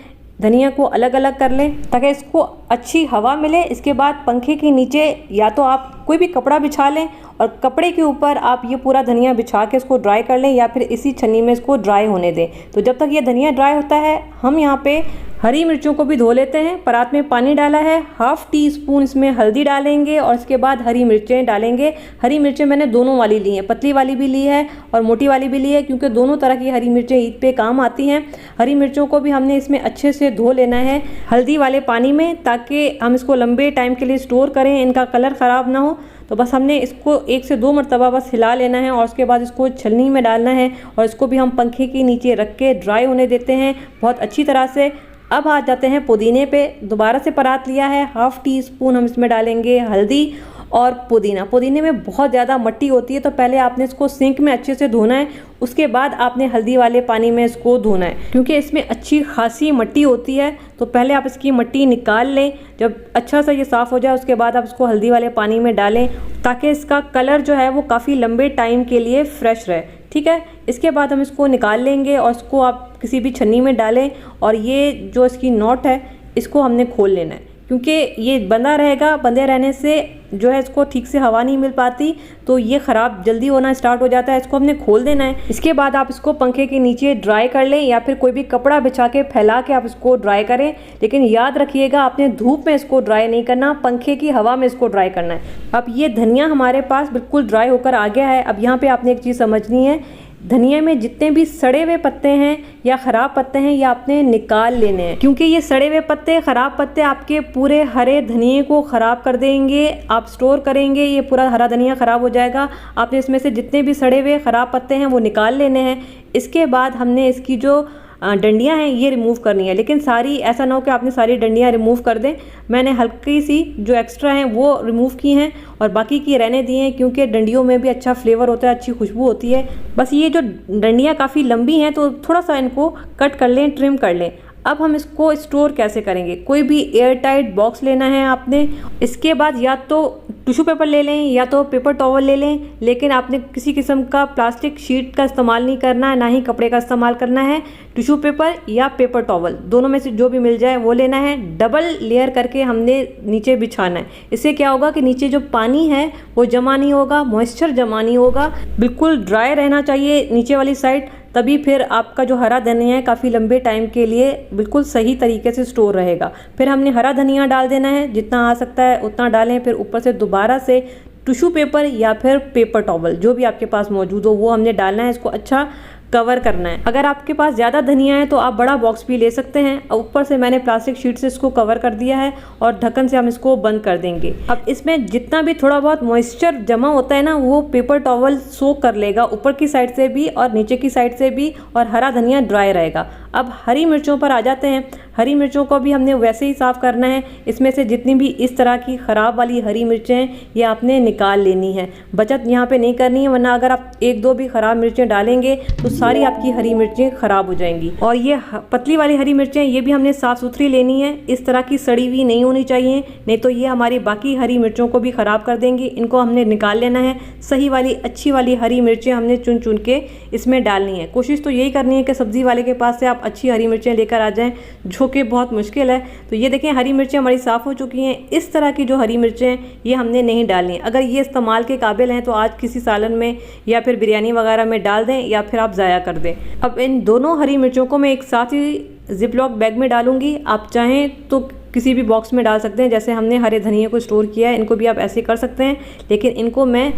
धनिया को अलग अलग कर लें ताकि इसको अच्छी हवा मिले। इसके बाद पंखे के नीचे या तो आप कोई भी कपड़ा बिछा लें और कपड़े के ऊपर आप ये पूरा धनिया बिछा के इसको ड्राई कर लें या फिर इसी छन्नी में इसको ड्राई होने दें। तो जब तक ये धनिया ड्राई होता है, हम यहाँ पे हरी मिर्चों को भी धो लेते हैं। परात में पानी डाला है, 1/2 टीस्पून इसमें हल्दी डालेंगे और इसके बाद हरी मिर्चें डालेंगे। हरी मिर्चें मैंने दोनों वाली ली हैं, पतली वाली भी ली है और मोटी वाली भी ली है क्योंकि दोनों तरह की हरी मिर्चें ईद पे काम आती हैं। हरी मिर्चों को भी हमने इसमें अच्छे से धो लेना है हल्दी वाले पानी में ताकि हम इसको लंबे टाइम के लिए स्टोर करें, इनका कलर ख़राब ना हो। तो बस हमने इसको 1 से 2 मरतबा बस हिला लेना है और उसके बाद इसको छलनी में डालना है और इसको भी हम पंखे के नीचे रख के ड्राई होने देते हैं बहुत अच्छी तरह से। अब आ जाते हैं पुदीने पे। दोबारा से परात लिया है, 1/2 टीस्पून हम इसमें डालेंगे हल्दी और पुदीना। पुदीने में बहुत ज़्यादा मिट्टी होती है तो पहले आपने इसको सिंक में अच्छे से धोना है, उसके बाद आपने हल्दी वाले पानी में इसको धोना है क्योंकि इसमें अच्छी खासी मिट्टी होती है। तो पहले आप इसकी मिट्टी निकाल लें, जब अच्छा सा ये साफ़ हो जाए उसके बाद आप इसको हल्दी वाले पानी में डालें ताकि इसका कलर जो है वो काफ़ी लंबे टाइम के लिए फ्रेश रहे, ठीक है। इसके बाद हम इसको निकाल लेंगे और इसको आप किसी भी छन्नी में डालें और ये जो इसकी नॉट है इसको हमने खोल लेना है क्योंकि ये बंधा रहेगा। बंधे रहने से जो है इसको ठीक से हवा नहीं मिल पाती तो ये ख़राब जल्दी होना स्टार्ट हो जाता है। इसको हमने खोल देना है। इसके बाद आप इसको पंखे के नीचे ड्राई कर लें या फिर कोई भी कपड़ा बिछा के फैला के आप इसको ड्राई करें, लेकिन याद रखिएगा आपने धूप में इसको ड्राई नहीं करना, पंखे की हवा में इसको ड्राई करना है। अब ये धनिया हमारे पास बिल्कुल ड्राई होकर आ गया है। अब यहाँ पर आपने एक चीज़ समझनी है, धनिया में जितने भी सड़े हुए पत्ते हैं या ख़राब पत्ते हैं ये आपने निकाल लेने हैं क्योंकि ये सड़े हुए पत्ते, ख़राब पत्ते आपके पूरे हरे धनिए को ख़राब कर देंगे। आप स्टोर करेंगे ये पूरा हरा धनिया ख़राब हो जाएगा। आपने इसमें से जितने भी सड़े हुए ख़राब पत्ते हैं वो निकाल लेने हैं। इसके बाद हमने इसकी जो डंडियां हैं ये रिमूव करनी है, लेकिन सारी, ऐसा ना हो कि आपने सारी डंडियां रिमूव कर दें। मैंने हल्की सी जो एक्स्ट्रा हैं वो रिमूव की हैं और बाकी की रहने दी हैं क्योंकि डंडियों में भी अच्छा फ्लेवर होता है, अच्छी खुशबू होती है। बस ये जो डंडियां काफ़ी लंबी हैं तो थोड़ा सा इनको कट कर लें, ट्रिम कर लें। अब हम इसको स्टोर कैसे करेंगे, कोई भी एयर टाइट बॉक्स लेना है आपने। इसके बाद या तो टिश्यू पेपर ले लें या तो पेपर टॉवल ले लें, लेकिन आपने किसी किस्म का प्लास्टिक शीट का इस्तेमाल नहीं करना है, ना ही कपड़े का इस्तेमाल करना है। टिश्यू पेपर या पेपर टॉवल दोनों में से जो भी मिल जाए वो लेना है। डबल लेयर करके हमने नीचे बिछाना है। इससे क्या होगा कि नीचे जो पानी है वो जमा नहीं होगा, मॉइस्चर जमा नहीं होगा, बिल्कुल ड्राई रहना चाहिए नीचे वाली साइड, तभी फिर आपका जो हरा धनिया है काफ़ी लंबे टाइम के लिए बिल्कुल सही तरीके से स्टोर रहेगा। फिर हमने हरा धनिया डाल देना है, जितना आ सकता है उतना डालें। फिर ऊपर से दोबारा से टिश्यू पेपर या फिर पेपर टॉवल जो भी आपके पास मौजूद हो वो हमने डालना है। इसको अच्छा कवर करना है। अगर आपके पास ज़्यादा धनिया है तो आप बड़ा बॉक्स भी ले सकते हैं। ऊपर से मैंने प्लास्टिक शीट से इसको कवर कर दिया है और ढक्कन से हम इसको बंद कर देंगे। अब इसमें जितना भी थोड़ा बहुत मॉइस्चर जमा होता है ना वो पेपर टॉवल सोक कर लेगा, ऊपर की साइड से भी और नीचे की साइड से भी, और हरा धनिया ड्राई रहेगा। अब हरी मिर्चों पर आ जाते हैं। हरी मिर्चों को भी हमने वैसे ही साफ़ करना है। इसमें से जितनी भी इस तरह की ख़राब वाली हरी मिर्चें हैं ये आपने निकाल लेनी है, बचत यहाँ पे नहीं करनी है, वरना अगर आप एक दो भी ख़राब मिर्चें डालेंगे तो सारी आपकी हरी मिर्चें ख़राब हो जाएंगी। और ये पतली वाली हरी मिर्चें ये भी हमने साफ़ सुथरी लेनी है, इस तरह की सड़ी हुई नहीं होनी चाहिए, नहीं तो ये हमारी बाकी हरी मिर्चों को भी ख़राब कर देंगी। इनको हमने निकाल लेना है। सही वाली अच्छी वाली हरी मिर्चें हमने चुन चुन के इसमें डालनी है। कोशिश तो यही करनी है कि सब्ज़ी वाले के पास से आप अच्छी हरी मिर्चें लेकर आ जाएं, जो कि बहुत मुश्किल है। तो ये देखें हरी मिर्चें हमारी साफ़ हो चुकी हैं। इस तरह की जो हरी मिर्चें ये हमने नहीं डालनी है। अगर ये इस्तेमाल के काबिल हैं तो आज किसी सालन में या फिर बिरयानी वगैरह में डाल दें या फिर आप ज़ाया कर दें। अब इन दोनों हरी मिर्चों को मैं एक साथ ही जिप लॉक बैग में डालूंगी। आप चाहें तो किसी भी बॉक्स में डाल सकते हैं, जैसे हमने हरे धनिए को स्टोर किया है इनको भी आप ऐसे कर सकते हैं, लेकिन इनको मैं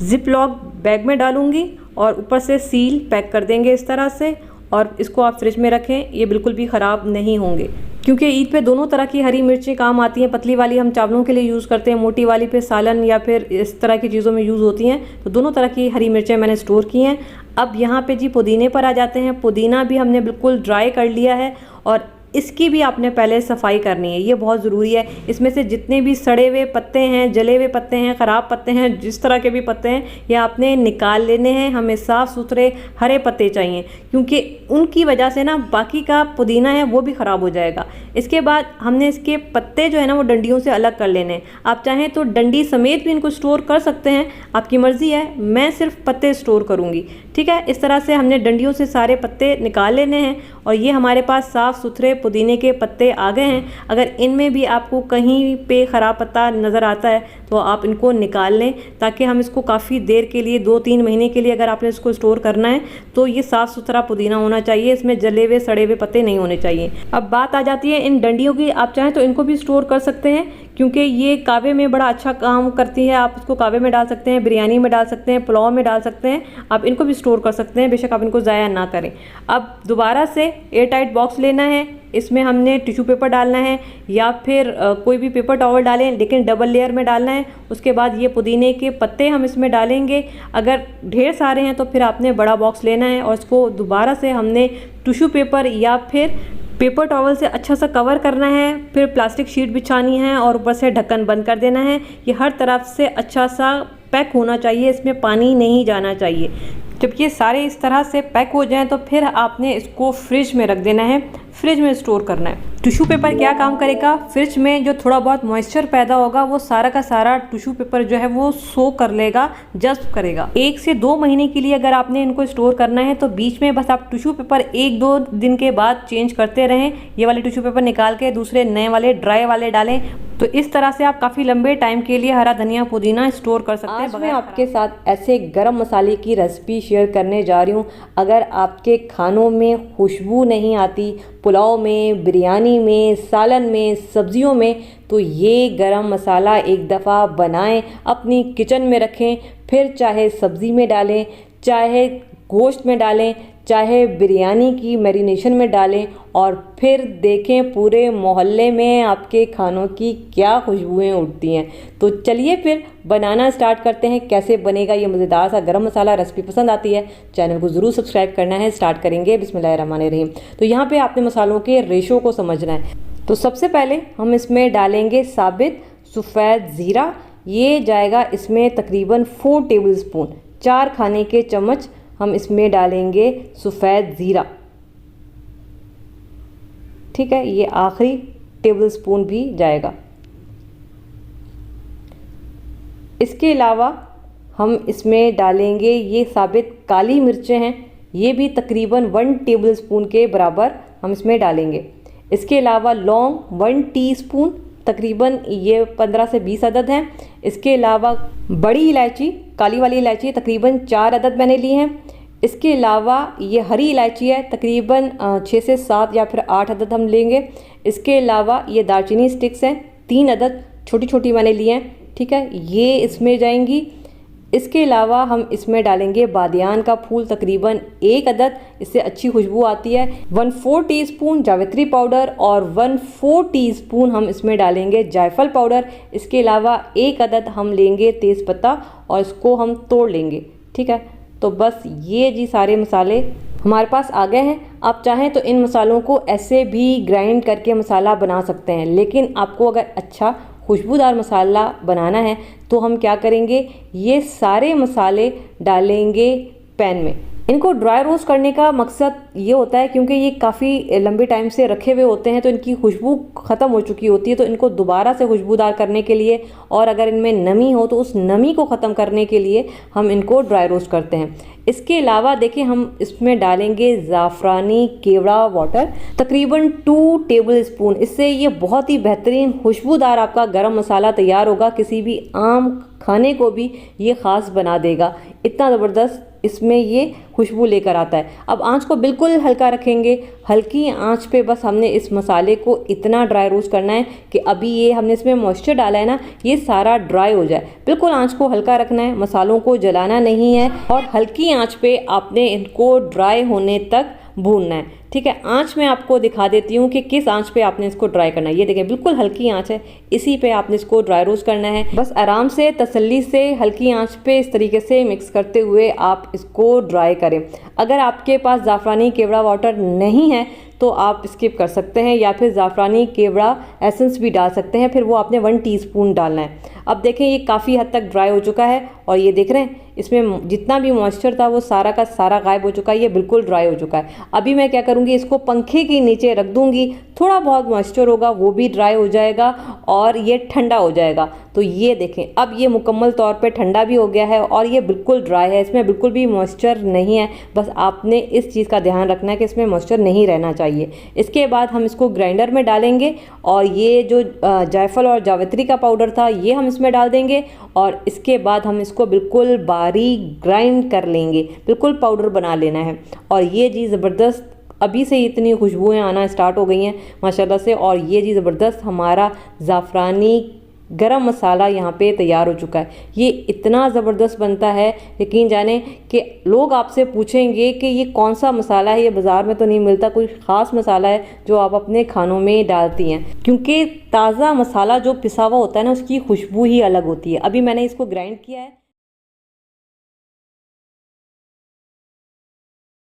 जिप लॉक बैग में डालूंगी और ऊपर से सील पैक कर देंगे इस तरह से, और इसको आप फ्रिज में रखें। ये बिल्कुल भी ख़राब नहीं होंगे, क्योंकि ईद पे दोनों तरह की हरी मिर्चें काम आती हैं। पतली वाली हम चावलों के लिए यूज़ करते हैं, मोटी वाली पे सालन या फिर इस तरह की चीज़ों में यूज़ होती हैं। तो दोनों तरह की हरी मिर्चें मैंने स्टोर की हैं। अब यहाँ पे जी पुदीने पर आ जाते हैं। पुदीना भी हमने बिल्कुल ड्राई कर लिया है और इसकी भी आपने पहले सफाई करनी है, ये बहुत ज़रूरी है। इसमें से जितने भी सड़े हुए पत्ते हैं, जले हुए पत्ते हैं, ख़राब पत्ते हैं, जिस तरह के भी पत्ते हैं ये आपने निकाल लेने हैं। हमें साफ़ सुथरे हरे पत्ते चाहिए, क्योंकि उनकी वजह से ना बाकी का पुदीना है वो भी ख़राब हो जाएगा। इसके बाद हमने इसके पत्ते जो है ना वो डंडियों से अलग कर लेने हैं। आप चाहें तो डंडी समेत भी इनको स्टोर कर सकते हैं, आपकी मर्ज़ी है। मैं सिर्फ पत्ते स्टोर करूँगी, ठीक है। इस तरह से हमने डंडियों से सारे पत्ते निकाल लेने हैं और ये हमारे पास साफ़ सुथरे पुदीने के पत्ते आ गए हैं। अगर इनमें भी आपको कहीं पे ख़राब पत्ता नज़र आता है तो आप इनको निकाल लें, ताकि हम इसको काफ़ी देर के लिए 2-3 महीने के लिए अगर आपने इसको स्टोर करना है तो ये साफ़ सुथरा पुदीना होना चाहिए, इसमें जले हुए सड़े हुए पत्ते नहीं होने चाहिए। अब बात आ जाती है इन डंडियों की। आप चाहें तो इनको भी स्टोर कर सकते हैं, क्योंकि ये कावे में बड़ा अच्छा काम करती है। आप इसको कावे में डाल सकते हैं, बिरयानी में डाल सकते हैं, पुलाव में डाल सकते हैं, आप इनको भी स्टोर कर सकते हैं। बेशक आप इनको ज़ाया ना करें। अब दोबारा से एयर टाइट बॉक्स लेना है, इसमें हमने टिश्यू पेपर डालना है या फिर कोई भी पेपर टॉवल डालें, लेकिन डबल लेयर में डालना है। उसके बाद ये पुदीने के पत्ते हम इसमें डालेंगे। अगर ढेर सारे हैं तो फिर आपने बड़ा बॉक्स लेना है और इसको दोबारा से हमने टिश्यू पेपर या फिर पेपर टॉवल से अच्छा सा कवर करना है, फिर प्लास्टिक शीट बिछानी है और ऊपर से ढक्कन बंद कर देना है। ये हर तरफ से अच्छा सा पैक होना चाहिए, इसमें पानी नहीं जाना चाहिए। जब ये सारे इस तरह से पैक हो जाएं तो फिर आपने इसको फ्रिज में रख देना है, फ्रिज में स्टोर करना है। टिश्यू पेपर क्या काम करेगा, फ्रिज में जो थोड़ा बहुत मॉइस्चर पैदा होगा वो सारा का सारा टिश्यू पेपर जो है वो सो कर लेगा, जज़्ब करेगा। 1 से 2 महीने के लिए अगर आपने इनको स्टोर करना है तो बीच में बस आप टिश्यू पेपर 1-2 दिन के बाद चेंज करते रहें। ये वाले टिश्यू पेपर निकाल के दूसरे नए वाले ड्राई वाले डालें, तो इस तरह से आप काफ़ी लंबे टाइम के लिए हरा धनिया पुदीना स्टोर कर सकते हैं। आज मैं आपके साथ ऐसे गरम मसाले की रेसिपी शेयर करने जा रही हूँ। अगर आपके खानों में खुशबू नहीं आती, पुलाव में, बिरयानी में, सालन में, सब्जियों में, तो ये गरम मसाला एक दफ़ा बनाएं, अपनी किचन में रखें, फिर चाहे सब्ज़ी में डालें, चाहे गोश्त में डालें, चाहे बिरयानी की मैरिनेशन में डालें, और फिर देखें पूरे मोहल्ले में आपके खानों की क्या खुशबुएं उठती हैं। तो चलिए फिर बनाना स्टार्ट करते हैं। कैसे बनेगा ये मज़ेदार सा गरम मसाला। रेसिपी पसंद आती है चैनल को ज़रूर सब्सक्राइब करना है। स्टार्ट करेंगे बिस्मिल्लाहिर्रहमानिर्रहीम। तो यहाँ पे आपने मसालों के रेशो को समझना है। तो सबसे पहले हम इसमें डालेंगे साबित सफ़ेद ज़ीरा। ये जाएगा इसमें तकरीबन 4 टेबल स्पून, 4 खाने के चम्मच हम इसमें डालेंगे सफ़ेद ज़ीरा, ठीक है। ये आखिरी टेबल स्पून भी जाएगा। इसके अलावा हम इसमें डालेंगे ये साबित काली मिर्चें हैं, ये भी तकरीबन 1 टेबल स्पून के बराबर हम इसमें डालेंगे। इसके अलावा लौंग 1 टीस्पून, तकरीबन ये 15 से 20 अदद हैं। इसके अलावा बड़ी इलायची, काली वाली इलायची तकरीबन 4 अदद मैंने ली हैं। इसके अलावा ये हरी इलायची है, तकरीबन 6 से 7 या फिर 8 अदद हम लेंगे। इसके अलावा ये दालचीनी स्टिक्स हैं 3 अदद, छोटी छोटी मैंने ली हैं, ठीक है, ये इसमें जाएंगी। इसके अलावा हम इसमें डालेंगे बादियान का फूल, तकरीबन 1 अदद, इससे अच्छी खुशबू आती है। 1/4 टीस्पून जावित्री पाउडर और 1/4 टीस्पून हम इसमें डालेंगे जायफल पाउडर। इसके अलावा 1 अदद हम लेंगे तेज़पत्ता और इसको हम तोड़ लेंगे, ठीक है। तो बस ये जी सारे मसाले हमारे पास आ गए हैं। आप चाहें तो इन मसालों को ऐसे भी ग्राइंड करके मसाला बना सकते हैं, लेकिन आपको अगर अच्छा खुशबूदार मसाला बनाना है तो हम क्या करेंगे, ये सारे मसाले डालेंगे पैन में। इनको ड्राई रोस्ट करने का मकसद ये होता है क्योंकि ये काफ़ी लंबे टाइम से रखे हुए होते हैं तो इनकी खुशबू ख़त्म हो चुकी होती है, तो इनको दोबारा से खुशबूदार करने के लिए और अगर इनमें नमी हो तो उस नमी को ख़त्म करने के लिए हम इनको ड्राई रोस्ट करते हैं। इसके अलावा देखिए हम इसमें डालेंगे ज़ाफ़रानी केवड़ा वाटर, तकरीबन 2 टेबल स्पून। इससे ये बहुत ही बेहतरीन खुशबूदार आपका गरम मसाला तैयार होगा, किसी भी आम खाने को भी ये ख़ास बना देगा। इतना ज़बरदस्त इसमें ये खुशबू लेकर आता है। अब आंच को बिल्कुल हल्का रखेंगे, हल्की आंच पे बस हमने इस मसाले को इतना ड्राई रोस्ट करना है कि अभी ये हमने इसमें मॉइस्चर डाला है ना, ये सारा ड्राई हो जाए। बिल्कुल आंच को हल्का रखना है, मसालों को जलाना नहीं है और हल्की आंच पे आपने इनको ड्राई होने तक भूनना है। ठीक है, आंच में आपको दिखा देती हूँ कि किस आंच पे आपने इसको ड्राई करना है। ये देखें बिल्कुल हल्की आंच है, इसी पे आपने इसको ड्राई रोस्ट करना है। बस आराम से तसल्ली से हल्की आंच पे इस तरीके से मिक्स करते हुए आप इसको ड्राई करें। अगर आपके पास ज़ाफ़रानी केवड़ा वाटर नहीं है तो आप स्किप कर सकते हैं या फिर ज़ाफ़रानी केवड़ा एसेंस भी डाल सकते हैं, फिर वो आपने 1 टीस्पून डालना है। अब देखें ये काफ़ी हद तक ड्राई हो चुका है और ये देख रहे हैं इसमें जितना भी मॉइस्चर था वो सारा का सारा गायब हो चुका है, ये बिल्कुल ड्राई हो चुका है। अभी मैं क्या करूँगी, इसको पंखे के नीचे रख दूँगी, थोड़ा बहुत मॉइस्चर होगा वो भी ड्राई हो जाएगा और ये ठंडा हो जाएगा। तो ये देखें अब ये मुकम्मल तौर पे ठंडा भी हो गया है और ये बिल्कुल ड्राई है, इसमें बिल्कुल भी मॉइस्चर नहीं है। बस आपने इस चीज़ का ध्यान रखना है कि इसमें मॉइस्चर नहीं रहना चाहिए। इसके बाद हम इसको ग्राइंडर में डालेंगे और ये जो जायफल और जावित्री का पाउडर था ये हम इसमें डाल देंगे और इसके बाद हम इसको बिल्कुल बारीक ग्राइंड कर लेंगे, बिल्कुल पाउडर बना लेना है। और ये जी ज़बरदस्त अभी से इतनी खुशबुएं आना स्टार्ट हो गई हैं माशाल्लाह से। और ये जी ज़बरदस्त हमारा ज़ाफ़रानी गरम मसाला यहाँ पे तैयार हो चुका है। ये इतना ज़बरदस्त बनता है, यकीन जाने कि लोग आपसे पूछेंगे कि ये कौन सा मसाला है, ये बाज़ार में तो नहीं मिलता, कोई ख़ास मसाला है जो आप अपने खानों में डालती हैं। क्योंकि ताज़ा मसाला जो पिसा हुआ होता है ना उसकी खुशबू ही अलग होती है। अभी मैंने इसको ग्राइंड किया है।